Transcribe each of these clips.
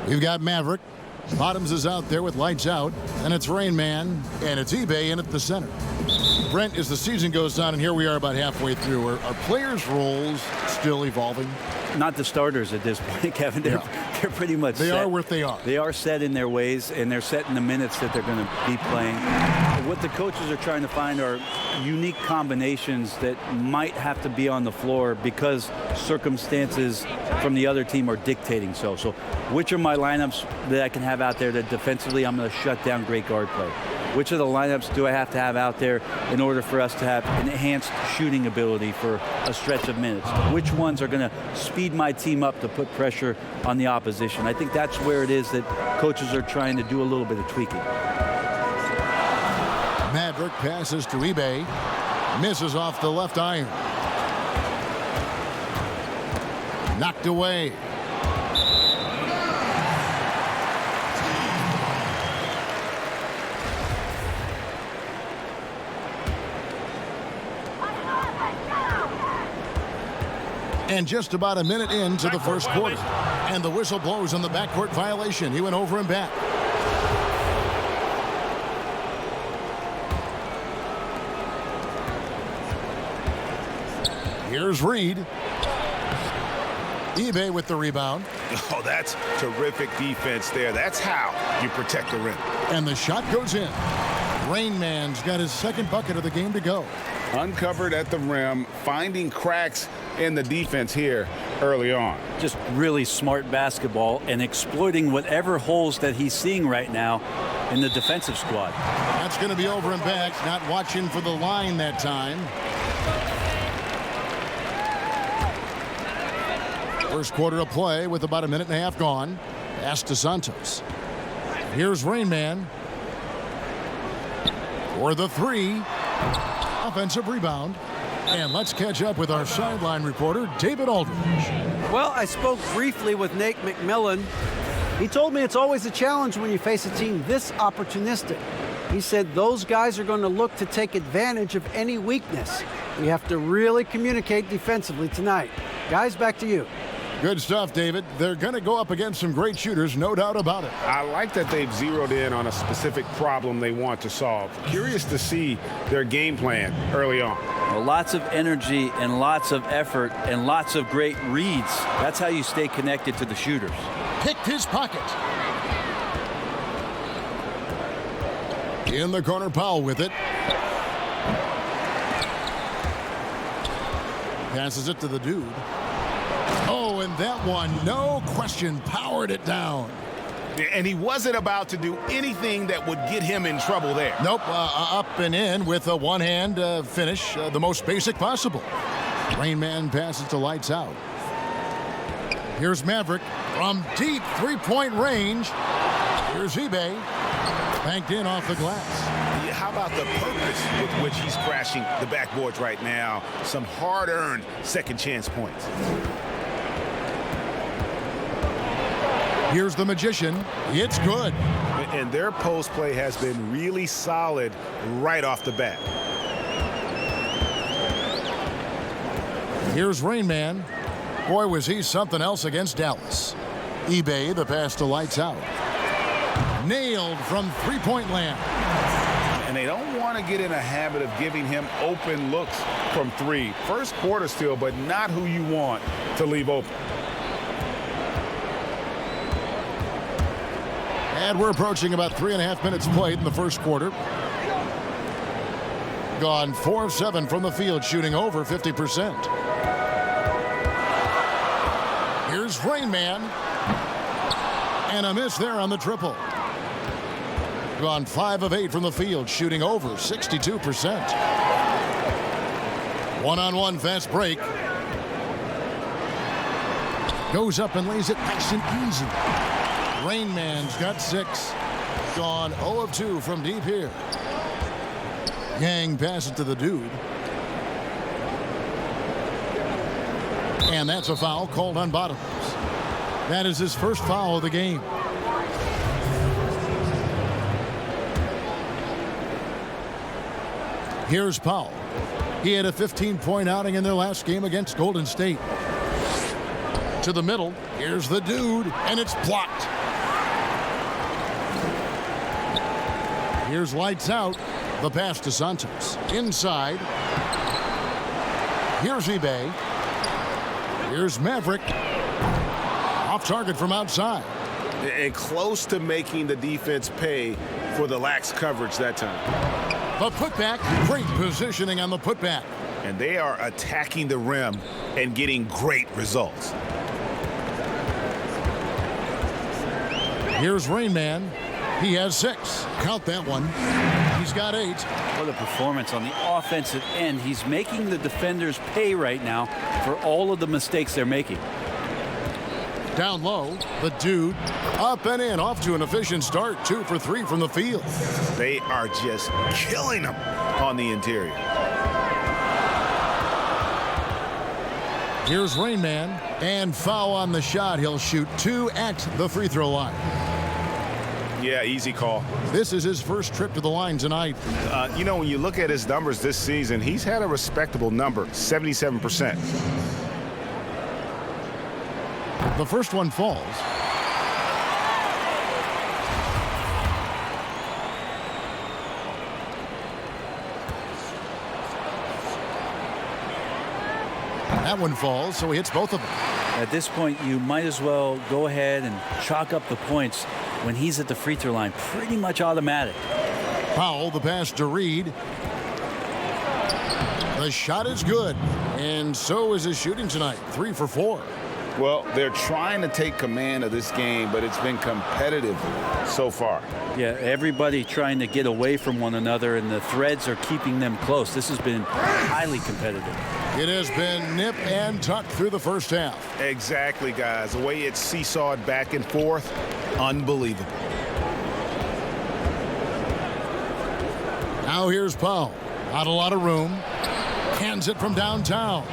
We've got Maverick. Bottoms is out there with lights out. And it's Rain Man. And it's eBay in at the center. Brent, as the season goes on, and here we are about halfway through, are players' roles still evolving? Not the starters at this point, Kevin. They're pretty much They set. are what they are. They are set in their ways, and they're set in the minutes that they're going to be playing. What the coaches are trying to find are unique combinations that might have to be on the floor because circumstances from the other team are dictating so. So which are my lineups that I can have out there that defensively I'm going to shut down great guard play? Which of the lineups do I have to have out there in order for us to have enhanced shooting ability for a stretch of minutes? Which ones are going to speed my team up to put pressure on the opposition? I think that's where it is that coaches are trying to do a little bit of tweaking. Maverick passes to eBay. Misses off the left iron. Knocked away. And just about a minute into the first quarter. And the whistle blows on the backcourt violation. He went over and back. Here's Reed. eBay with the rebound. Oh, that's terrific defense there. That's how you protect the rim. And the shot goes in. Rain Man's got his second bucket of the game to go. Uncovered at the rim, finding cracks in the defense here early on. Just really smart basketball and exploiting whatever holes that he's seeing right now in the defensive squad. That's going to be over and back. Not watching for the line that time. First quarter of play with about a minute and a half gone. Pass to Santos. Here's Rain Man. For the three. Offensive rebound. And let's catch up with our sideline reporter, David Aldridge. Well, I spoke briefly with Nate McMillan. He told me it's always a challenge when you face a team this opportunistic. He said those guys are going to look to take advantage of any weakness. We have to really communicate defensively tonight. Guys, back to you. Good stuff, David. They're going to go up against some great shooters, no doubt about it. I like that they've zeroed in on a specific problem they want to solve. Curious to see their game plan early on. Well, lots of energy and lots of effort and lots of great reads. That's how you stay connected to the shooters. Picked his pocket. In the corner, Powell with it. Passes it to the dude. Oh, and that one, no question, powered it down. And he wasn't about to do anything that would get him in trouble there. Nope, up and in with a one-hand finish, the most basic possible. Rain Man passes to lights out. Here's Maverick from deep three-point range. Here's eBay. Banked in off the glass. Yeah, how about the purpose with which he's crashing the backboards right now? Some hard-earned second chance points. Here's the Magician. It's good. And their post play has been really solid right off the bat. Here's Rain Man. Boy, was he something else against Dallas. eBay, the pass to lights out. Nailed from three-point land. And they don't want to get in a habit of giving him open looks from three. First quarter still, but not who you want to leave open. And we're approaching about 3.5 minutes played in the first quarter. Gone 4 of 7 from the field, shooting over 50%. Here's Rain Man. And a miss there on the triple. Gone 5 of 8 from the field, shooting over 62%. One-on-one fast break. Goes up and lays it nice and easy. Rain Man's got 6. Gone 0 of 2 from deep here. Yang passes to the dude. And that's a foul called on Bottoms. That is his first foul of the game. Here's Powell. He had a 15-point outing in their last game against Golden State. To the middle. Here's the dude, and it's blocked. Here's lights out. The pass to Santos. Inside. Here's eBay. Here's Maverick. Off target from outside. And close to making the defense pay for the lax coverage that time. The putback. Great positioning on the putback. And they are attacking the rim and getting great results. Here's Rain Man. He has 6. Count that one. He's got 8. What a performance on the offensive end. He's making the defenders pay right now for all of the mistakes they're making. Down low, the dude up and in, off to an efficient start. 2 for 3 from the field. They are just killing them on the interior. Here's Rain Man, and foul on the shot. He'll shoot 2 at the free throw line. Yeah, easy call. This is his first trip to the line tonight. You know, when you look at his numbers this season, he's had a respectable number, 77%. The first one falls. That one falls, so he hits both of them. At this point, you might as well go ahead and chalk up the points when he's at the free throw line. Pretty much automatic. Powell, the pass to Reed. The shot is good, and so is his shooting tonight. 3 for 4. Well, they're trying to take command of this game, but it's been competitive so far. Yeah, everybody trying to get away from one another, and the threads are keeping them close. This has been highly competitive. It has been nip and tuck through the first half. Exactly, guys. The way it's seesawed back and forth, unbelievable. Now here's Powell. Not a lot of room. Hands it from downtown.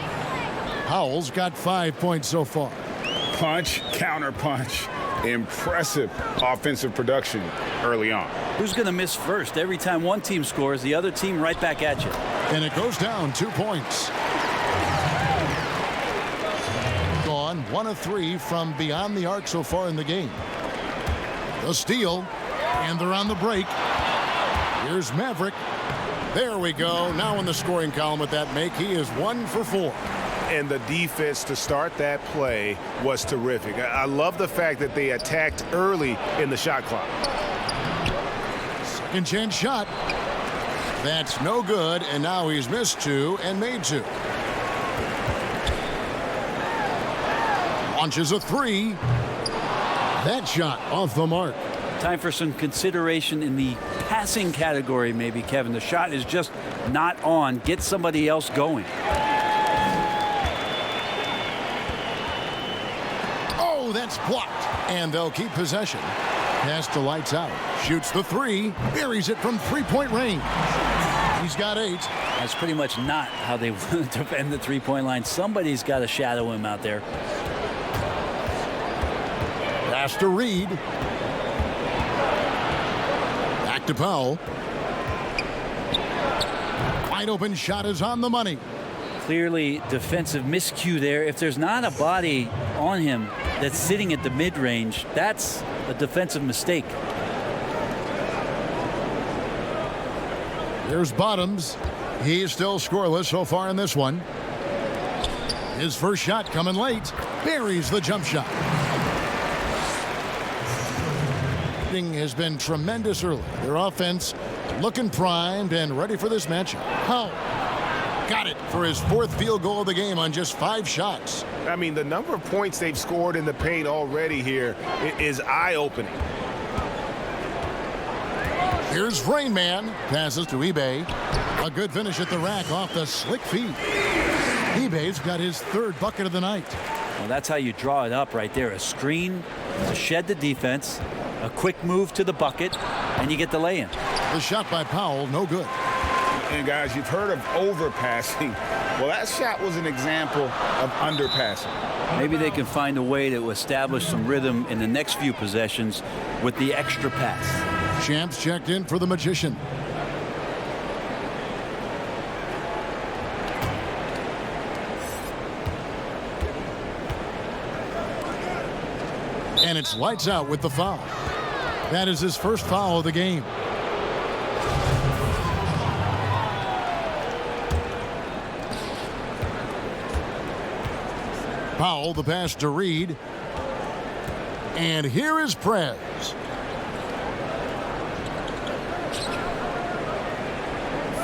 Powell's got 5 points so far. Punch, counter punch. Impressive offensive production early on. Who's going to miss first? Every time one team scores, the other team right back at you. And it goes down 2 points. Gone 1 of 3 from beyond the arc so far in the game. The steal, and they're on the break. Here's Maverick. There we go. Now in the scoring column with that make, he is 1 for 4. And the defense to start that play was terrific. I love the fact that they attacked early in the shot clock. Second chance shot. That's no good, and now he's missed 2 and made 2. Launches a 3. That shot off the mark. Time for some consideration in the passing category, maybe, Kevin. The shot is just not on. Get somebody else going. Oh, that's blocked. And they'll keep possession. Pass to lights out. Shoots the 3. Buries it from 3-point range. He's got 8. That's pretty much not how they want to defend the three-point line. Somebody's got to shadow him out there. Pass to Reed. Back to Powell. Wide open shot is on the money. Clearly defensive miscue there. If there's not a body on him that's sitting at the mid-range, that's a defensive mistake. There's Bottoms. He's still scoreless so far in this one. His first shot coming late. Buries the jump shot. Has been tremendous early. Their offense looking primed and ready for this matchup. Powell got it for his 4th field goal of the game on just 5 shots. I mean, the number of points they've scored in the paint already here is eye-opening. Here's Rain Man. Passes to eBay. A good finish at the rack off the slick feet. eBay's got his 3rd bucket of the night. Well, that's how you draw it up right there. A screen to shed the defense, a quick move to the bucket, and you get the lay-in. The shot by Powell, no good. And guys, you've heard of overpassing. Well, that shot was an example of underpassing. Maybe they can find a way to establish some rhythm in the next few possessions with the extra pass. Champs checked in for the Magician. And it's lights out with the foul. That is his first foul of the game. Powell, the pass to Reed. And here is Prez.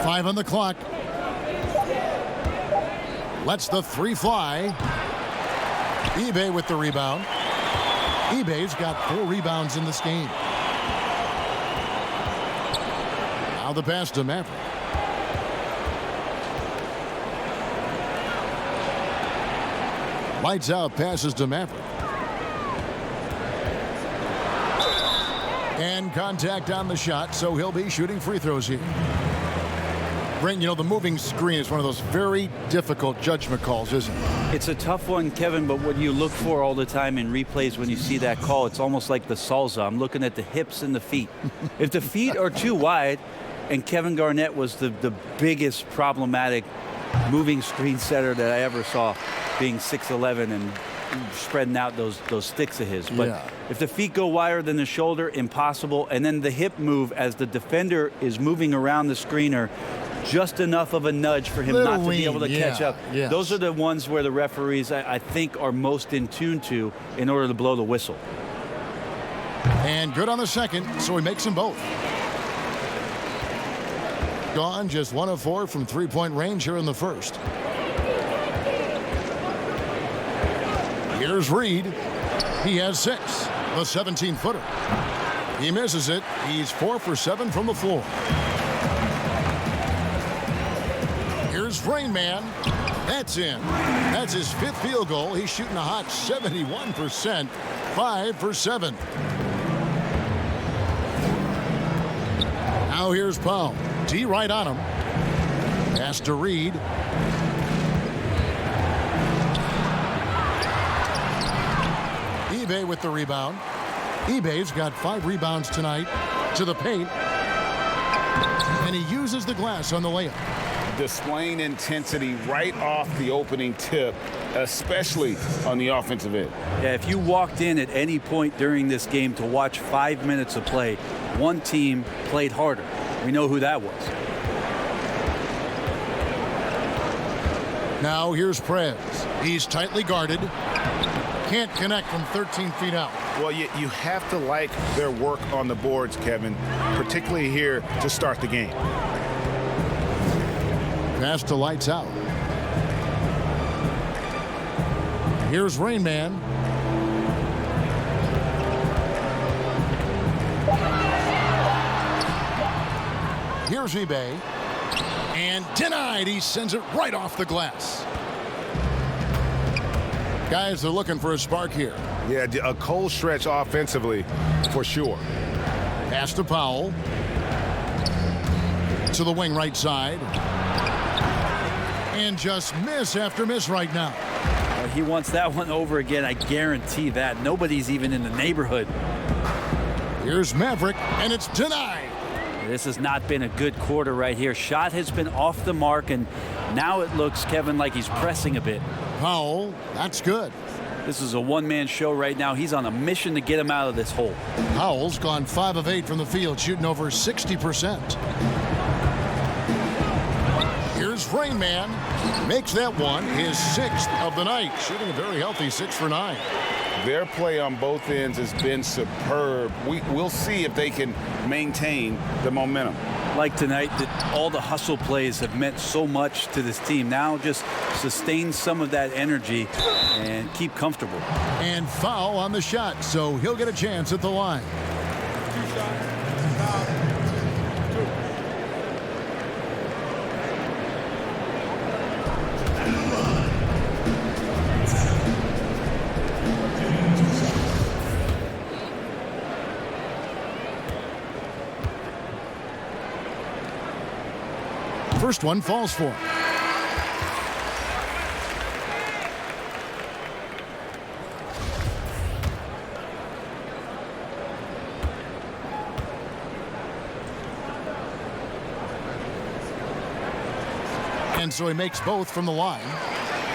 Five on the clock. Lets the three fly. eBay with the rebound. eBay's got 4 rebounds in this game. Now the pass to Maverick. Lights out, passes to Maverick. And contact on the shot, so he'll be shooting free throws here. Brent, you know, the moving screen is one of those very difficult judgment calls, isn't it? It's a tough one, Kevin, but what you look for all the time in replays when you see that call, it's almost like the salsa. I'm looking at the hips and the feet. If the feet are too wide, and Kevin Garnett was the biggest problematic moving screen setter that I ever saw, being 6'11" and spreading out those sticks of his. But if the feet go wider than the shoulder, impossible. And then the hip move as the defender is moving around the screener, just enough of a nudge for him not to be able to catch up. Yes. Those are the ones where the referees, I think, are most in tune to in order to blow the whistle. And good on the second, so he makes them both. Gone just 1 of 4 from three-point range here in the first. Here's Reed. He has 6, the 17-footer. He misses it. He's 4 for 7 from the floor. Here's Rain Man. That's in. That's his 5th field goal. He's shooting a hot 71%. 5 for 7. Now here's Powell. D right on him. Pass to Reed. eBay with the rebound. eBay's got 5 rebounds tonight to the paint. And he uses the glass on the layup. Displaying intensity right off the opening tip, especially on the offensive end. Yeah, if you walked in at any point during this game to watch 5 minutes of play, one team played harder. We know who that was. Now here's Prez. He's tightly guarded. Can't connect from 13 feet out. Well, you have to like their work on the boards, Kevin, particularly here to start the game. Pass to lights out. Here's Rain Man. Here's eBay. And denied. He sends it right off the glass. Guys are looking for a spark here. Yeah, a cold stretch offensively for sure. Pass to Powell. To the wing right side. And just miss after miss right now. He wants that one over again. I guarantee that. Nobody's even in the neighborhood. Here's Maverick, and it's denied. This has not been a good quarter right here. Shot has been off the mark, and now it looks, Kevin, like he's pressing a bit. Powell, that's good. This is a one-man show right now. He's on a mission to get him out of this hole. Powell's gone 5 of 8 from the field, shooting over 60%. Here's Rain Man. Makes that one his 6th of the night, shooting a very healthy 6 for 9. Their play on both ends has been superb. We'll see if they can maintain the momentum. Like tonight, that all the hustle plays have meant so much to this team. Now just sustain some of that energy and keep comfortable. And foul on the shot, so he'll get a chance at the line. First one falls for him. And so he makes both from the line.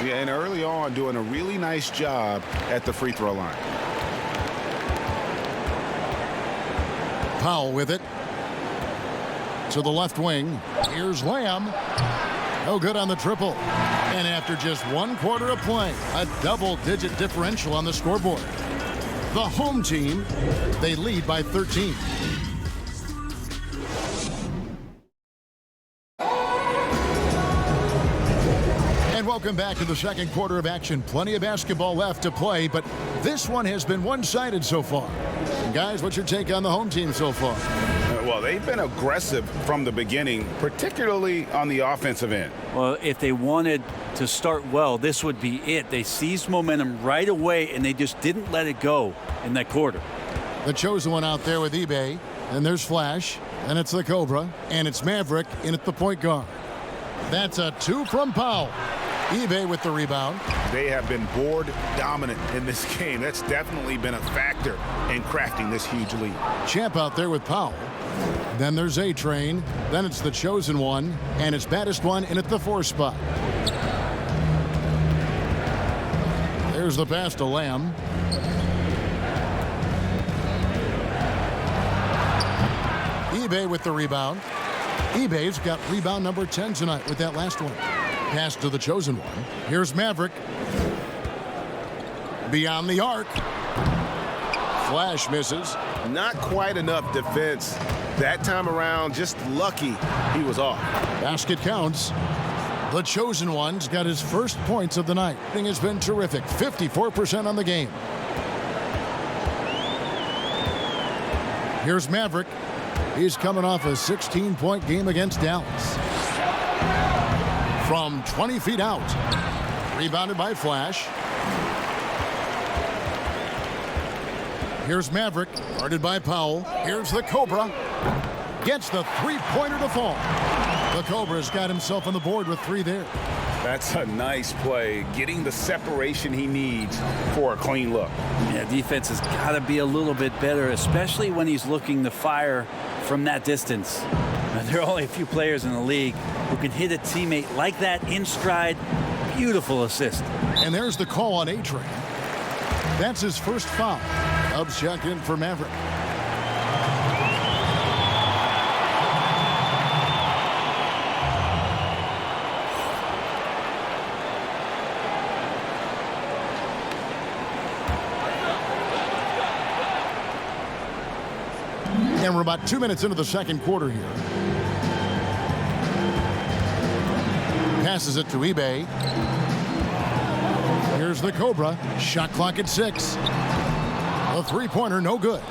Yeah, and early on doing a really nice job at the free throw line. Powell with it. To the left wing. Here's Lamb. No good on the triple. And after just 1 quarter of play, a double-digit differential on the scoreboard. The home team, they lead by 13. And welcome back to the second quarter of action. Plenty of basketball left to play, but this one has been one-sided so far. And guys, what's your take on the home team so far? Well, they've been aggressive from the beginning, particularly on the offensive end. Well, if they wanted to start well, this would be it. They seized momentum right away, and they just didn't let it go in that quarter. The chosen one out there with eBay, and there's Flash, and it's the Cobra, and it's Maverick in at the point guard. That's a 2 from Powell. eBay with the rebound. They have been board dominant in this game. That's definitely been a factor in crafting this huge lead. Champ out there with Powell. Then there's A-Train. Then it's the chosen one, and it's baddest one in at the 4 spot. There's the pass to Lamb. eBay with the rebound. eBay's got rebound number 10 tonight with that last one. Pass to the chosen one. Here's Maverick. Beyond the arc. Flash misses. Not quite enough defense that time around. Just lucky he was off. Basket counts. The chosen one's got his first points of the night. Thing has been terrific. 54% on the game. Here's Maverick. He's coming off a 16-point game against Dallas. From 20 feet out. Rebounded by Flash. Here's Maverick, guarded by Powell. Here's the Cobra. Gets the three-pointer to fall. The Cobra's got himself on the board with 3 there. That's a nice play, getting the separation he needs for a clean look. Yeah, defense has got to be a little bit better, especially when he's looking to fire from that distance. Now, there are only a few players in the league who can hit a teammate like that in stride. Beautiful assist. And there's the call on A-Train. That's his first foul. Dubs check in for Maverick. And we're about 2 minutes into the second quarter here. Passes it to eBay. Here's the Cobra. Shot clock at 6. A three-pointer, no good.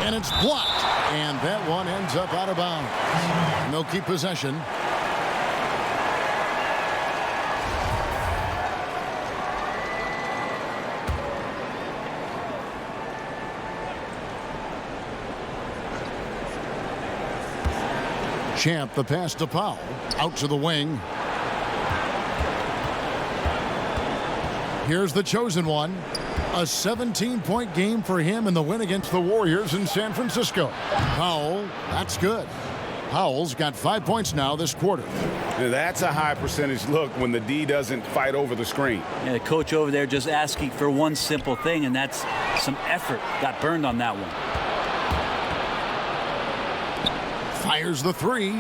And it's blocked. And that one ends up out of bounds. And they'll keep possession. Champ, the pass to Powell. Out to the wing. Here's the chosen one. A 17-point game for him in the win against the Warriors in San Francisco. Powell, that's good. Powell's got 5 points now this quarter. That's a high percentage look when the D doesn't fight over the screen. Yeah, the coach over there just asking for one simple thing, and that's some effort. Got burned on that one. Fires the 3.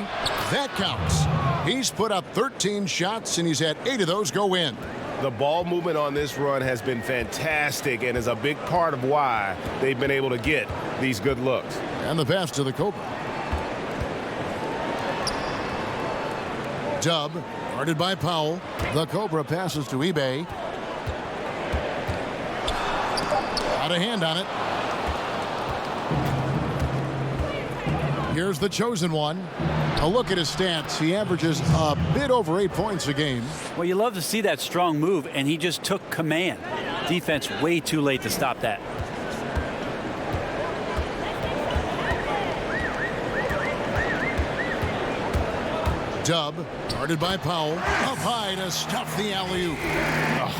That counts. He's put up 13 shots, and he's had 8 of those go in. The ball movement on this run has been fantastic and is a big part of why they've been able to get these good looks. And the pass to the Cobra. Dub, guarded by Powell. The Cobra passes to eBay. Got a hand on it. Here's the chosen one. A look at his stats. He averages a bit over 8 points a game. Well, you love to see that strong move, and he just took command. Defense way too late to stop that. Dub, guarded by Powell. Up high to stuff the alley-oop.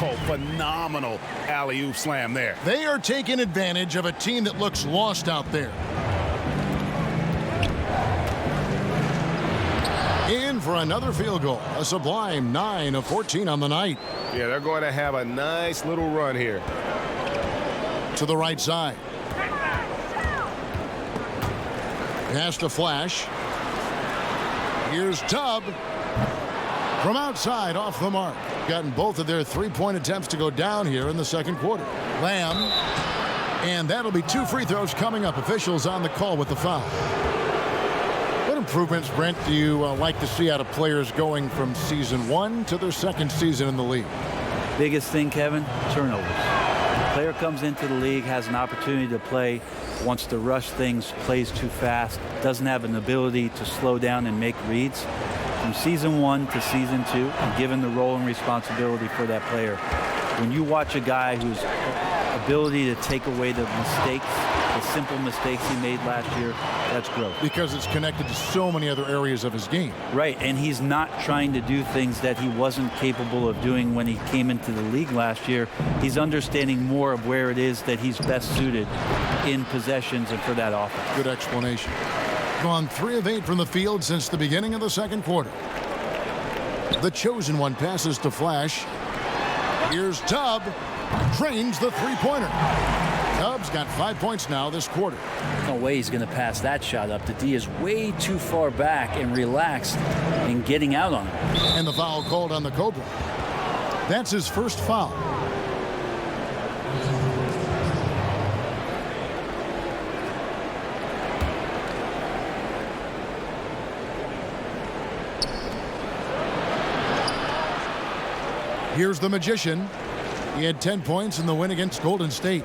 Oh, phenomenal alley-oop slam there. They are taking advantage of a team that looks lost out there. In for another field goal. A sublime 9 of 14 on the night. Yeah, they're going to have a nice little run here. To the right side. Pass to Flash. Here's Tubb. From outside, off the mark. Gotten both of their three-point attempts to go down here in the second quarter. Lamb. And that'll be 2 free throws coming up. Officials on the call with the foul. What improvements, Brent, do you like to see out of players going from season 1 to their second season in the league? Biggest thing, Kevin, turnovers. The player comes into the league, has an opportunity to play, wants to rush things, plays too fast, doesn't have an ability to slow down and make reads. From season 1 to season 2, and given the role and responsibility for that player, when you watch a guy whose ability to take away the mistakes, the simple mistakes he made last year, that's growth. Because it's connected to so many other areas of his game. Right, and he's not trying to do things that he wasn't capable of doing when he came into the league last year. He's understanding more of where it is that he's best suited in possessions and for that offense. Good explanation. Gone 3 of 8 from the field since the beginning of the second quarter. The chosen one passes to Flash. Here's Tubb. Drains the three-pointer. Tubb's got 5 points now this quarter. No way he's going to pass that shot up. The D is way too far back and relaxed in getting out on him. And the foul called on the Cobra. That's his first foul. Here's the Magician. He had 10 points in the win against Golden State.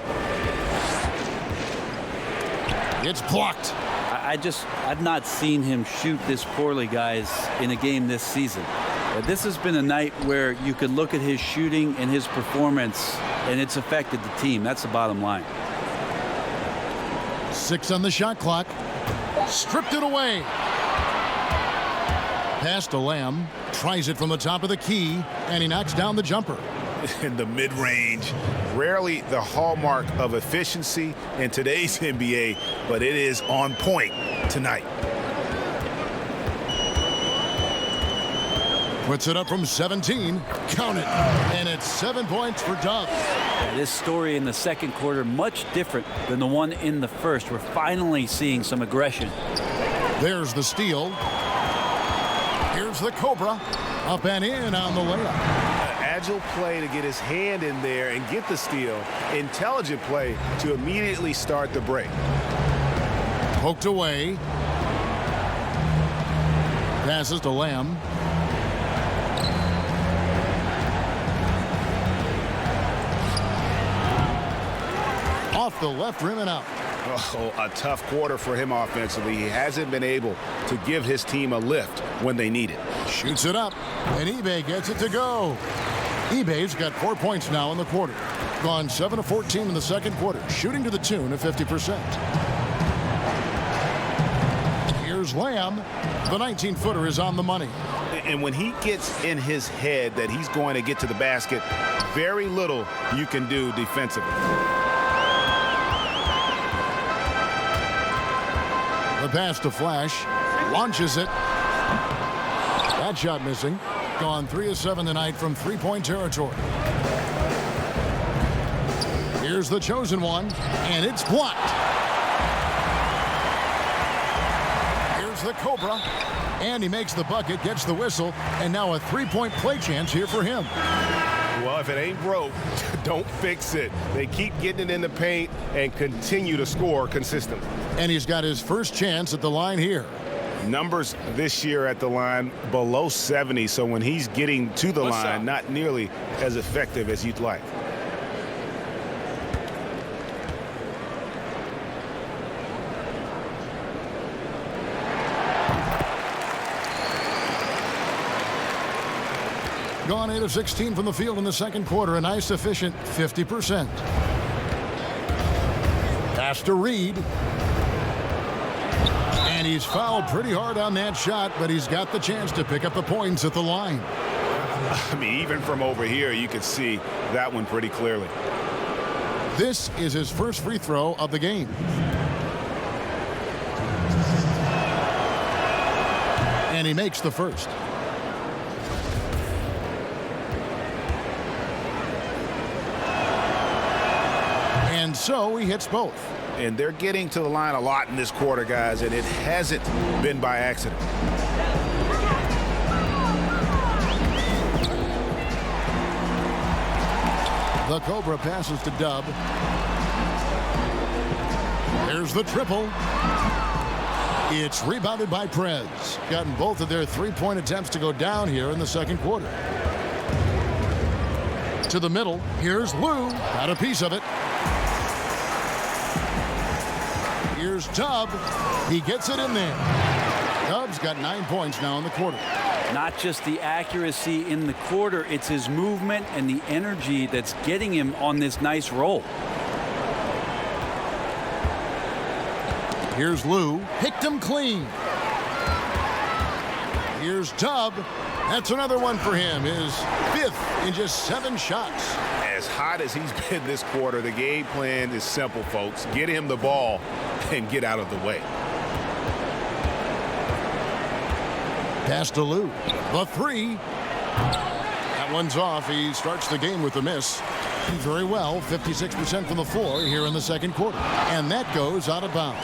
It's blocked. I've not seen him shoot this poorly, guys, in a game this season. This has been a night where you could look at his shooting and his performance, and it's affected the team. That's the bottom line. 6 on the shot clock. Stripped it away. Pass to Lamb. Tries it from the top of the key, and he knocks down the jumper. In the mid-range, rarely the hallmark of efficiency in today's NBA, but it is on point tonight. Puts it up from 17. Count it. And it's 7 points for Tubb. This story in the second quarter, much different than the one in the first. We're finally seeing some aggression. There's the steal. Here's the Cobra. Up and in on the layup. Agile play to get his hand in there and get the steal. Intelligent play to immediately start the break. Poked away. Passes to Lamb. Off the left rim and out. Oh, a tough quarter for him offensively. He hasn't been able to give his team a lift when they need it. Shoots it up, and eBay gets it to go. eBay's got 4 points now in the quarter. Gone 7 of 14 in the second quarter, shooting to the tune of 50%. Here's Lamb. The 19-footer is on the money. And when he gets in his head that he's going to get to the basket, very little you can do defensively. The pass to Flash. Launches it. That shot missing. Gone 3 of 7 tonight from three-point territory. Here's the chosen one, and it's blocked. Here's the Cobra, and he makes the bucket, gets the whistle, and now a three-point play chance here for him. Well, if it ain't broke, don't fix it. They keep getting it in the paint and continue to score consistently. And he's got his first chance at the line here. Numbers this year at the line below 70, so when he's getting to the line, not nearly as effective as you'd like. Gone 8 of 16 from the field in the second quarter. A nice, efficient 50%. Pass to Reed. And he's fouled pretty hard on that shot, but he's got the chance to pick up the points at the line. I mean, even from over here, you could see that one pretty clearly. This is his first free throw of the game. And he makes the first. And so he hits both. And they're getting to the line a lot in this quarter, guys, and it hasn't been by accident. The Cobra passes to Dub. There's the triple. It's rebounded by Prez. Gotten both of their three-point attempts to go down here in the second quarter. To the middle. Here's Lou. Got a piece of it. Here's Dub. He gets it in there. Dub's got 9 points now in the quarter. Not just the accuracy in the quarter, it's his movement and the energy that's getting him on this nice roll. Here's Lou. Picked him clean. Here's Dub. That's another one for him. His fifth in just 7 shots. As hot as he's been this quarter, the game plan is simple, folks. Get him the ball and get out of the way. Pass to Lou. The three. That one's off. He starts the game with a miss. Very well, 56% from the floor here in the second quarter. And that goes out of bounds.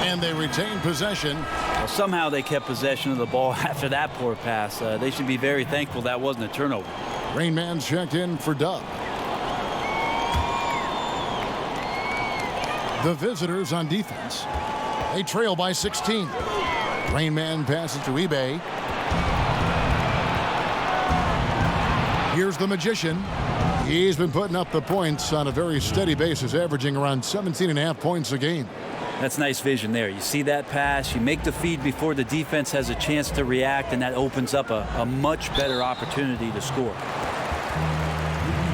And they retain possession. Well, somehow they kept possession of the ball after that poor pass. They should be very thankful that wasn't a turnover. Rain Man's checked in for Dub. The visitors on defense. They trail by 16. Rain Man passes to eBay. Here's the Magician. He's been putting up the points on a very steady basis, averaging around 17.5 points a game. That's nice vision there. You see that pass, you make the feed before the defense has a chance to react, and that opens up a much better opportunity to score.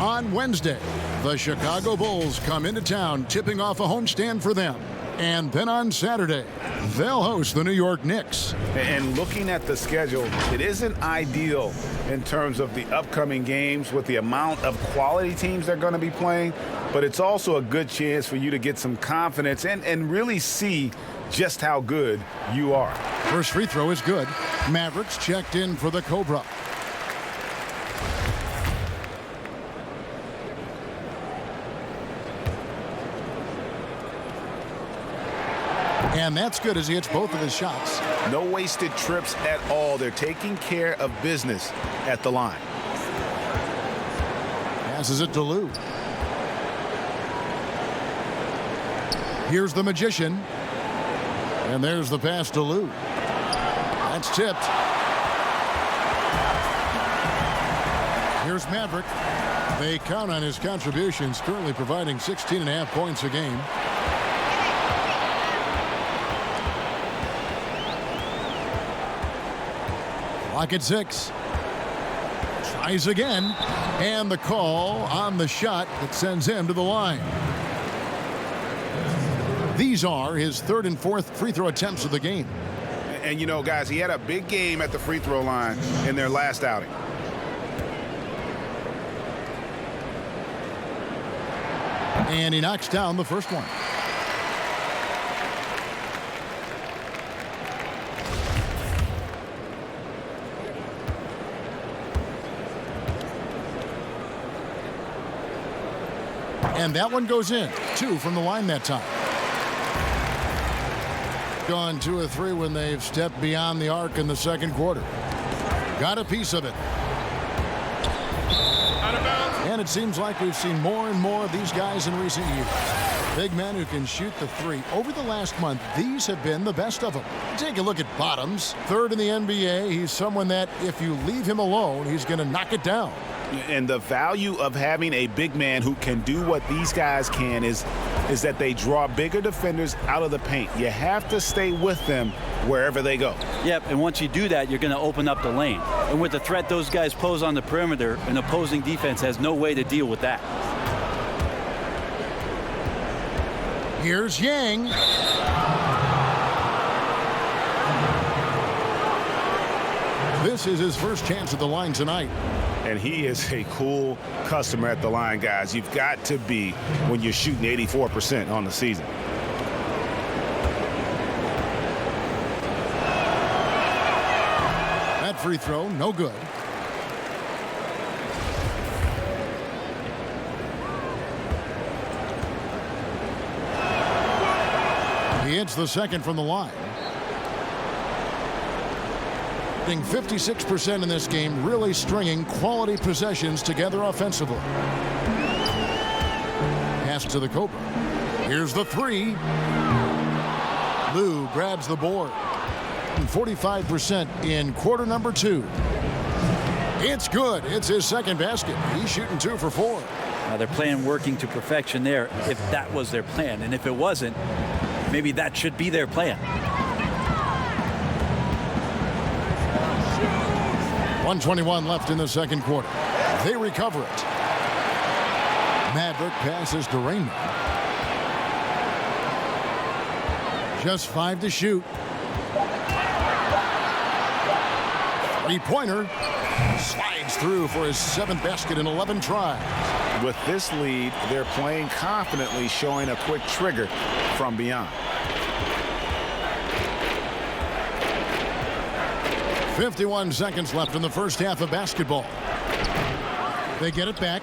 On Wednesday, the Chicago Bulls come into town, tipping off a homestand for them. And then on Saturday, they'll host the New York Knicks. And looking at the schedule, it isn't ideal in terms of the upcoming games with the amount of quality teams they're going to be playing, but it's also a good chance for you to get some confidence and really see just how good you are. First free throw is good. Mavericks checked in for the Cobra. And that's good as he hits both of his shots. No wasted trips at all. They're taking care of business at the line. Passes it to Lou. Here's the Magician. And there's the pass to Lou. That's tipped. Here's Maverick. They count on his contributions, currently providing 16.5 points a game. Clock at 6. Tries again. And the call on the shot that sends him to the line. These are his third and fourth free throw attempts of the game. And you know, guys, he had a big game at the free throw line in their last outing. And he knocks down the first one. And that one goes in. 2 from the line that time. Gone 2 or 3 when they've stepped beyond the arc in the second quarter. Got a piece of it. Out of bounds. And it seems like we've seen more and more of these guys in recent years. Big men who can shoot the three. Over the last month, these have been the best of them. Take a look at Bottoms. Third in the NBA. He's someone that if you leave him alone, he's going to knock it down. And the value of having a big man who can do what these guys can is that they draw bigger defenders out of the paint. You have to stay with them wherever they go. Yep, and once you do that, you're going to open up the lane. And with the threat those guys pose on the perimeter, an opposing defense has no way to deal with that. Here's Yang. This is his first chance at the line tonight. And he is a cool customer at the line, guys. You've got to be when you're shooting 84% on the season. That free throw, no good. hits the second from the line. Hitting 56% in this game, really stringing quality possessions together offensively. Pass to the Cobra. Here's the three. Lou grabs the board. 45% in quarter number 2. It's good. It's his second basket. He's shooting 2 for 4. Now they're playing working to perfection there if that was their plan. And if it wasn't, maybe that should be their plan. 1:21 left in the second quarter. They recover it. Maverick passes to Raymond. Just 5 to shoot. Three-pointer. Slides through for his 7th basket in 11 tries. With this lead, they're playing confidently, showing a quick trigger from beyond. 51 seconds left in the first half of basketball. They get it back.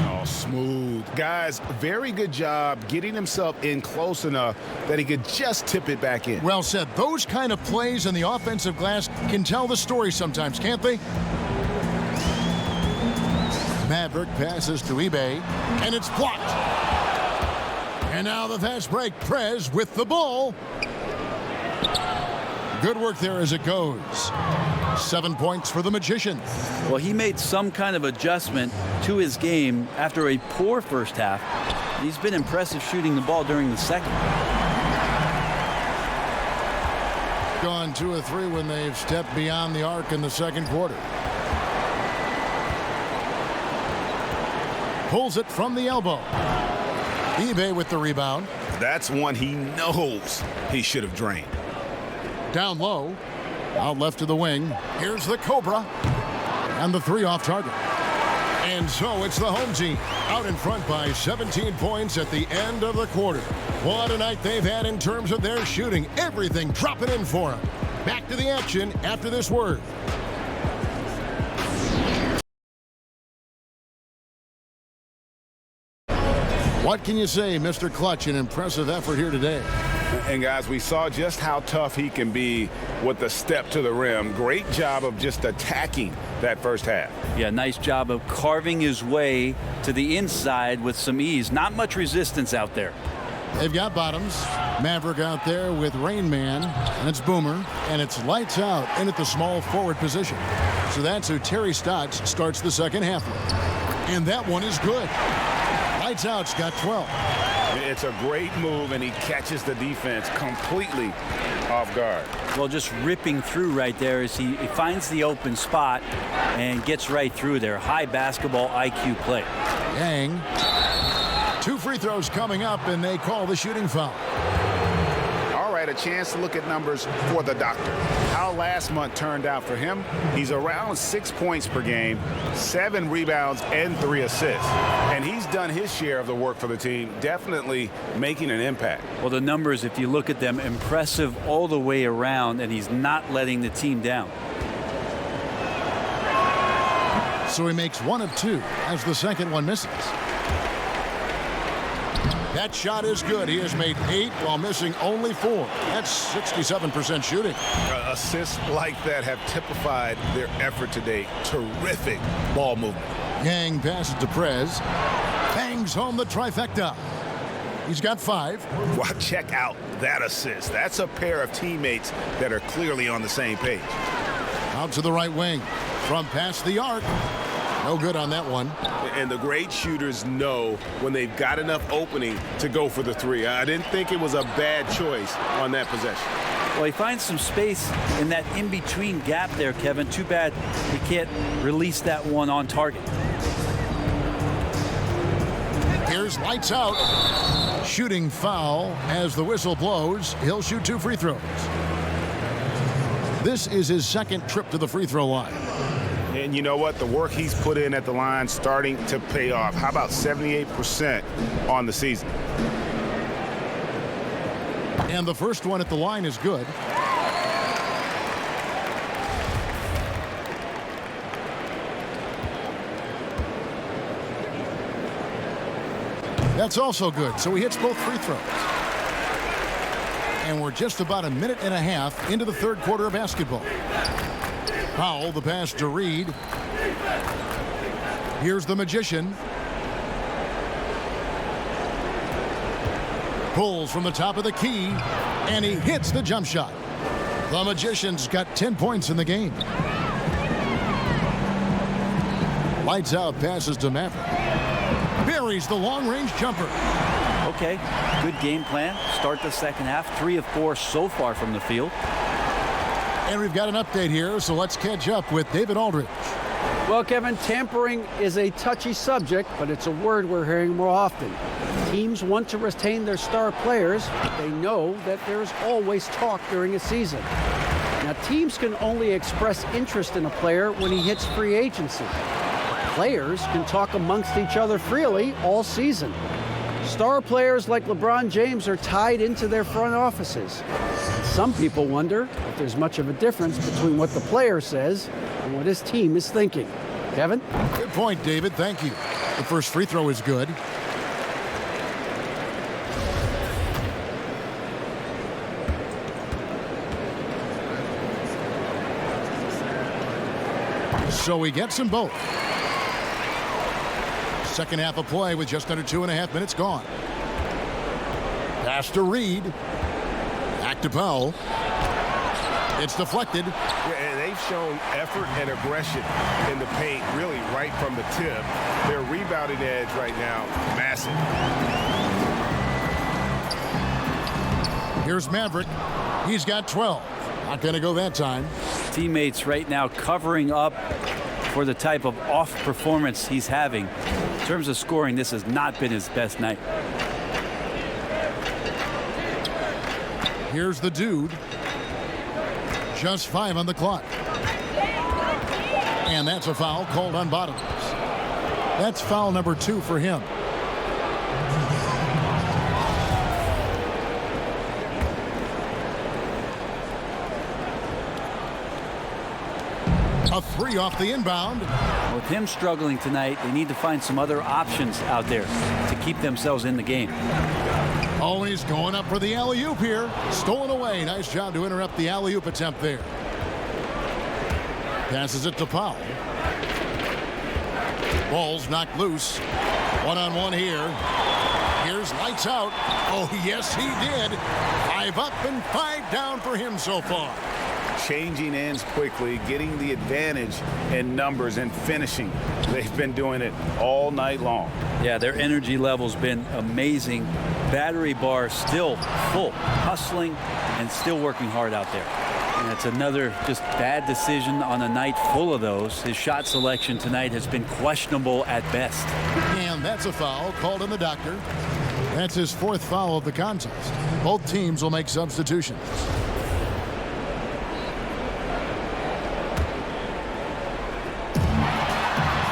Oh, smooth. Guys, very good job getting himself in close enough that he could just tip it back in. Well said. Those kind of plays in the offensive glass can tell the story sometimes, can't they? Maverick passes to eBay, and it's blocked. And now the fast break. Prez with the ball. Good work there as it goes. 7 points for the Magicians. Well, he made some kind of adjustment to his game after a poor first half. He's been impressive shooting the ball during the second. Gone 2 of 3 when they've stepped beyond the arc in the second quarter. Pulls it from the elbow. eBay with the rebound. That's one he knows he should have drained. Down low. Out left to the wing. Here's the Cobra. And the 3 off target. And so it's the home team out in front by 17 points at the end of the quarter. What a night they've had in terms of their shooting. Everything dropping in for them. Back to the action after this word. What can you say, Mr. Clutch? An impressive effort here today. And guys, we saw just how tough he can be with the step to the rim. Great job of just attacking that first half. Yeah, nice job of carving his way to the inside with some ease. Not much resistance out there. They've got bottoms. Maverick out there with Rain Man, and it's Boomer, and it's lights out in at the small forward position. So that's who Terry Stotts starts the second half with. And that one is good. Lights out's got 12. It's a great move, and he catches the defense completely off guard. Well, just ripping through right there as he finds the open spot and gets right through there. High basketball IQ play. Yang. 2 free throws coming up, and they call the shooting foul. All right, a chance to look at numbers for the doctor. How last month turned out for him. He's around 6 points per game, 7 rebounds, and 3 assists. And he's done his share of the work for the team, definitely making an impact. Well, the numbers, if you look at them, impressive all the way around, and he's not letting the team down. So he makes 1 of 2 as the second one misses. That shot is good. He has made 8 while missing only 4. That's 67% shooting. Assists like that have typified their effort today. Terrific ball movement. Yang passes to Prez. Bangs home the trifecta. He's got 5. Wow, check out that assist. That's a pair of teammates that are clearly on the same page. Out to the right wing. From past the arc. No good on that one. And the great shooters know when they've got enough opening to go for the 3. I didn't think it was a bad choice on that possession. Well, he finds some space in that in-between gap there, Kevin. Too bad he can't release that one on target. Here's lights out. Shooting foul as the whistle blows. He'll shoot 2 free throws. This is his second trip to the free throw line. And you know what? The work he's put in at the line starting to pay off. How about 78% on the season? And the first one at the line is good. That's also good. So he hits both free throws. And we're just about a minute and a half into the third quarter of basketball. Powell, the pass to Reed. Here's the Magician. Pulls from the top of the key, and he hits the jump shot. The Magician's got 10 points in the game. Lights out, passes to Maverick. Buries the long-range jumper. Okay, good game plan. Start the second half. 3 of 4 so far from the field. And we've got an update here, so let's catch up with David Aldridge. Well, Kevin, tampering is a touchy subject, but it's a word we're hearing more often. Teams want to retain their star players, but they know that there's always talk during a season. Now, teams can only express interest in a player when he hits free agency. Players can talk amongst each other freely all season. Star players like LeBron James are tied into their front offices. Some people wonder if there's much of a difference between what the player says and what his team is thinking. Kevin? Good point, David. Thank you. The first free throw is good. So he gets them both. Second half of play with just under 2.5 minutes gone. Pass to Reed. Back to Powell. It's deflected. Yeah, and they've shown effort and aggression in the paint, really right from the tip. Their rebounding edge right now, massive. Here's Maverick. He's got 12. Not going to go that time. Teammates right now covering up for the type of off performance he's having. In terms of scoring, this has not been his best night. Here's the dude. Just 5 on the clock. And that's a foul called on Bottoms. That's foul number 2 for him. A 3 off the inbound. With him struggling tonight, they need to find some other options out there to keep themselves in the game. Always going up for the alley-oop here. Stolen away. Nice job to interrupt the alley-oop attempt there. Passes it to Powell. Ball's knocked loose. One-on-one here. Here's lights out. Oh, yes, he did. 5 up and 5 down for him so far. Changing ends quickly, getting the advantage in numbers and finishing. They've been doing it all night long. Yeah, their energy level's been amazing. Battery bar still full, hustling and still working hard out there. And that's another just bad decision on a night full of those. His shot selection tonight has been questionable at best. And that's a foul called on the doctor. That's his 4th foul of the contest. Both teams will make substitutions.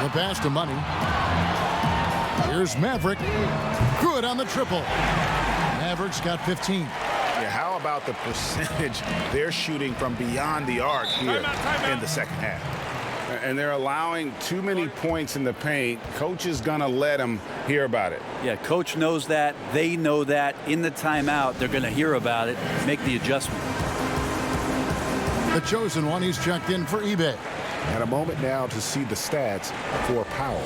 The pass to Money. Here's Maverick. Good on the triple. Maverick's got 15. Yeah, how about the percentage they're shooting from beyond the arc here in the second half? And they're allowing too many points in the paint. Coach is going to let them hear about it. Yeah, coach knows that. They know that. In the timeout, they're going to hear about it, make the adjustment. The chosen one, he's checked in for eBay. And a moment now to see the stats for Powell.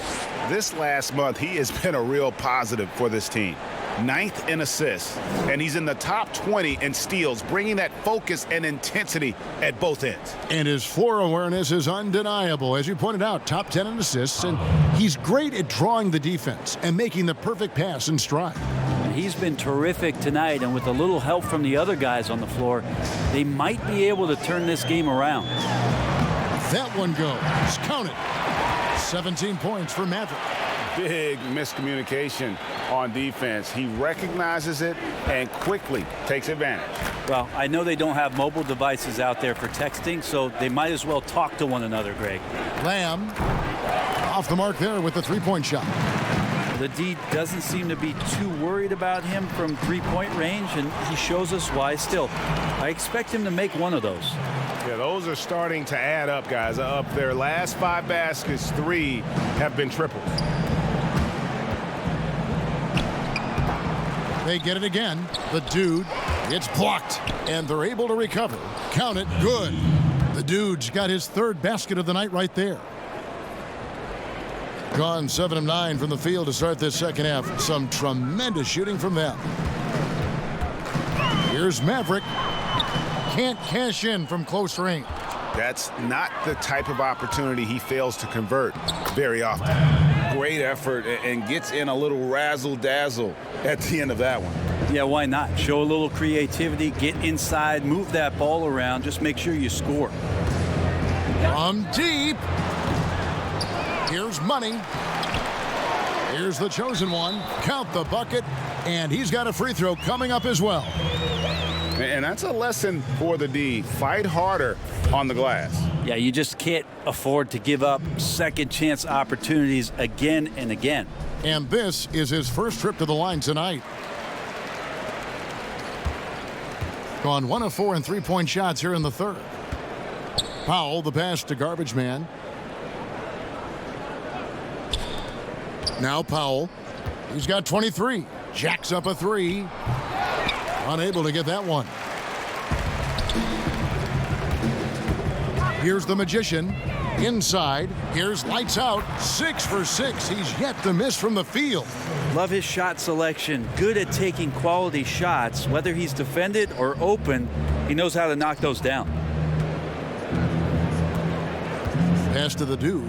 This last month, he has been a real positive for this team. 9th in assists, and he's in the top 20 in steals, bringing that focus and intensity at both ends. And his floor awareness is undeniable. As you pointed out, top 10 in assists, and he's great at drawing the defense and making the perfect pass in stride. He's been terrific tonight, and with a little help from the other guys on the floor, they might be able to turn this game around. That one goes. Counted. 17 points for Maverick. Big miscommunication on defense. He recognizes it and quickly takes advantage. Well, I know they don't have mobile devices out there for texting, so they might as well talk to one another, Greg. Lamb off the mark there with the 3-point shot. The D doesn't seem to be too worried about him from 3-point range, and he shows us why still. I expect him to make one of those. Yeah, those are starting to add up, guys. Up their last 5 baskets, 3 have been triples. They get it again. The dude It's blocked, and they're able to recover. Count it, good. The dude's got his third basket of the night right there. Gone 7 of 9 from the field to start this second half. Some tremendous shooting from them. Here's Maverick. Can't cash in from close range. That's not the type of opportunity he fails to convert very often. Great effort and gets in a little razzle-dazzle at the end of that one. Yeah, why not? Show a little creativity, get inside, move that ball around, just make sure you score. From deep. Here's Money. Here's the chosen one. Count the bucket, and he's got a free throw coming up as well. And that's a lesson for the D. Fight harder on the glass. Yeah, you just can't afford to give up second chance opportunities again and again. And this is his first trip to the line tonight. Gone 1 of 4 in three-point shots here in the third. Powell, the pass to Garbage Man. Now Powell. He's got 23. Jacks up a three. Unable to get that one. Here's the Magician. Inside. Here's Lights Out. 6 for 6. He's yet to miss from the field. Love his shot selection. Good at taking quality shots. Whether he's defended or open, he knows how to knock those down. Pass to the dude.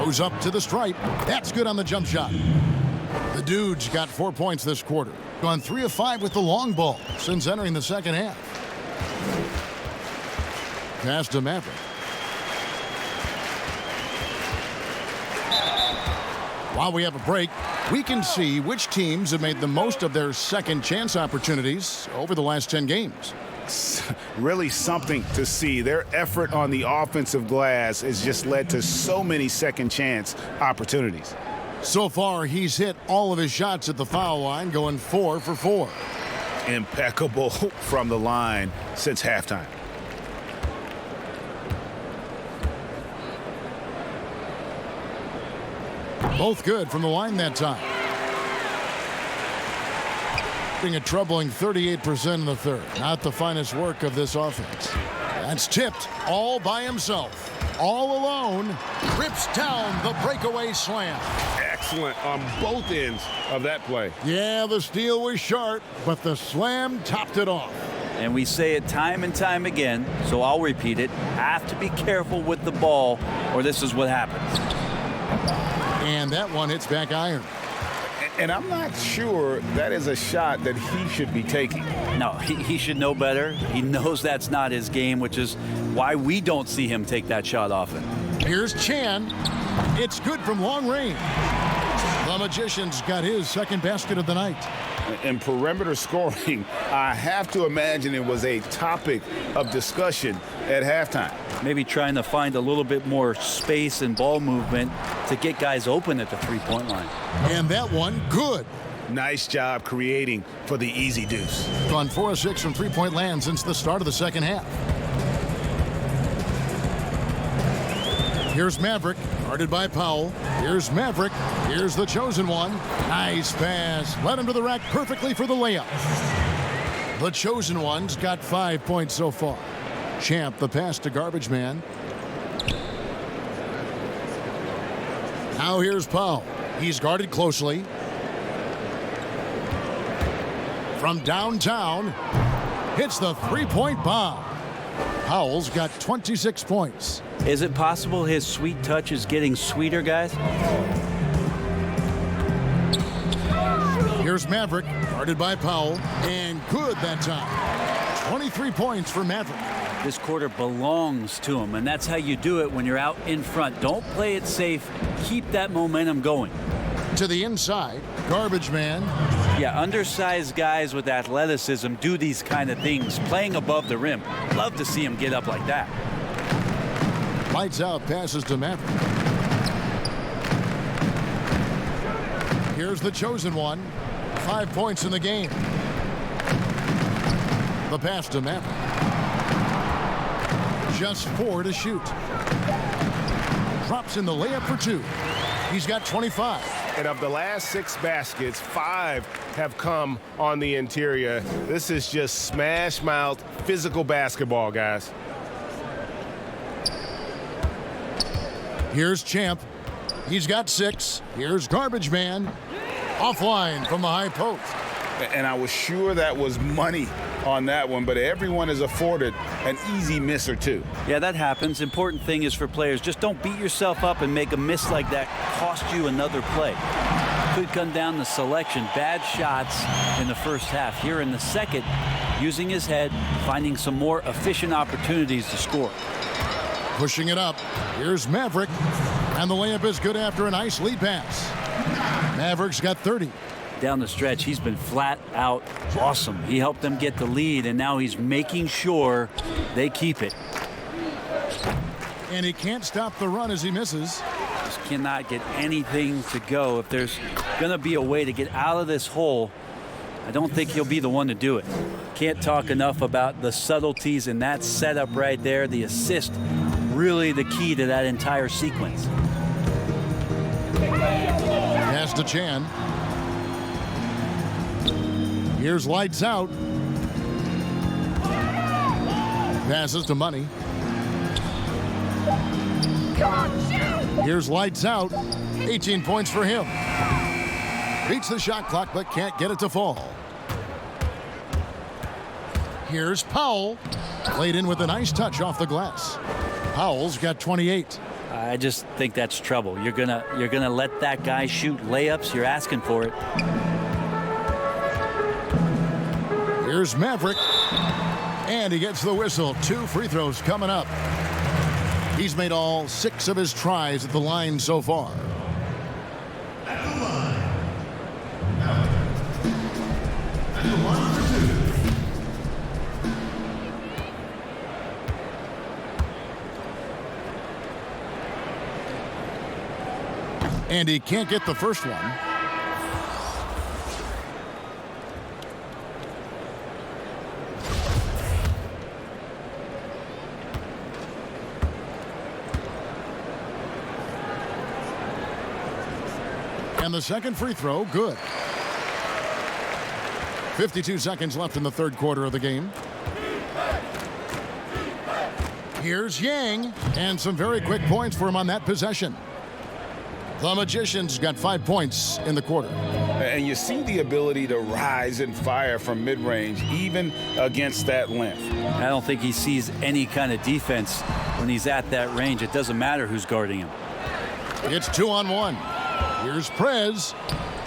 Goes up to the stripe. That's good on the jump shot. The dude's got 4 points this quarter. Gone 3 of 5 with the long ball since entering the second half. Pass to Maverick. While we have a break, we can see which teams have made the most of their second chance opportunities over the last 10 games. Really something to see. Their effort on the offensive glass has just led to so many second chance opportunities. So far, he's hit all of his shots at the foul line, going 4 for 4. Impeccable from the line since halftime. Both good from the line that time. A troubling 38% in the third. Not the finest work of this offense. That's tipped all by himself. All alone. Rips down the breakaway slam. Excellent on both ends of that play. Yeah, the steal was sharp, but the slam topped it off. And we say it time and time again, so I'll repeat it. Have to be careful with the ball, or this is what happens. And that one hits back iron. And I'm not sure that is a shot that he should be taking. No, he should know better. He knows that's not his game, which is why we don't see him take that shot often. Here's Chan. It's good from long range. The Magician's got his second basket of the night. In perimeter scoring, I have to imagine it was a topic of discussion at halftime. Maybe trying to find a little bit more space and ball movement to get guys open at the three-point line. And that one, good. Nice job creating for the easy deuce. Gone 4 of 6 from three-point land since the start of the second half. Here's Maverick, guarded by Powell. Here's Maverick. Here's the chosen one. Nice pass. Led him to the rack perfectly for the layup. The chosen one's got 5 points so far. Champ, the pass to Garbage Man. Now here's Powell. He's guarded closely. From downtown, hits the three-point bomb. Powell's got 26 points. Is it possible his sweet touch is getting sweeter, guys? Here's Maverick, guarded by Powell, and good that time. 23 points for Maverick. This quarter belongs to him, and that's how you do it when you're out in front. Don't play it safe. Keep that momentum going. To the inside, Garbage Man. Yeah, undersized guys with athleticism do these kind of things, playing above the rim. Love to see him get up like that. Lights out, passes to Maverick. Here's the chosen one. 5 points in the game. The pass to Maverick. Just 4 to shoot. Drops in the layup for 2. He's got 25. And of the last 6 baskets, 5 have come on the interior. This is just smash mouth physical basketball, guys. Here's Champ. He's got 6. Here's Garbage Man. Offline from the high post. And I was sure that was money on that one, but everyone is afforded an easy miss or two. Yeah, that happens. Important thing is for players, just don't beat yourself up and make a miss like that cost you another play. Could come down to selection. Bad shots in the first half. Here in the second, using his head, finding some more efficient opportunities to score. Pushing it up. Here's Maverick. And the layup is good after a nice lead pass. Maverick's got 30. Down the stretch, he's been flat out awesome. He helped them get the lead, and now he's making sure they keep it. And he can't stop the run as he misses. Just cannot get anything to go. If there's going to be a way to get out of this hole, I don't think he'll be the one to do it. Can't talk enough about the subtleties in that setup right there. The assist, really the key to that entire sequence. Pass to Chan. Here's Lights Out. Passes to Money. Here's Lights Out. 18 points for him. Beats the shot clock but can't get it to fall. Here's Powell. Laid in with a nice touch off the glass. Powell's got 28. I just think that's trouble. You're gonna let that guy shoot layups. You're asking for it. Here's Maverick. And he gets the whistle. 2 free throws coming up. He's made all 6 of his tries at the line so far. At the line. At the line for 2. And he can't get the first one. And the second free throw, good. 52 seconds left in the third quarter of the game. Here's Yang, and some very quick points for him on that possession. The Magicians got 5 points in the quarter. And you see the ability to rise and fire from mid-range, even against that length. I don't think he sees any kind of defense when he's at that range. It doesn't matter who's guarding him. It's 2-on-1. Here's Prez.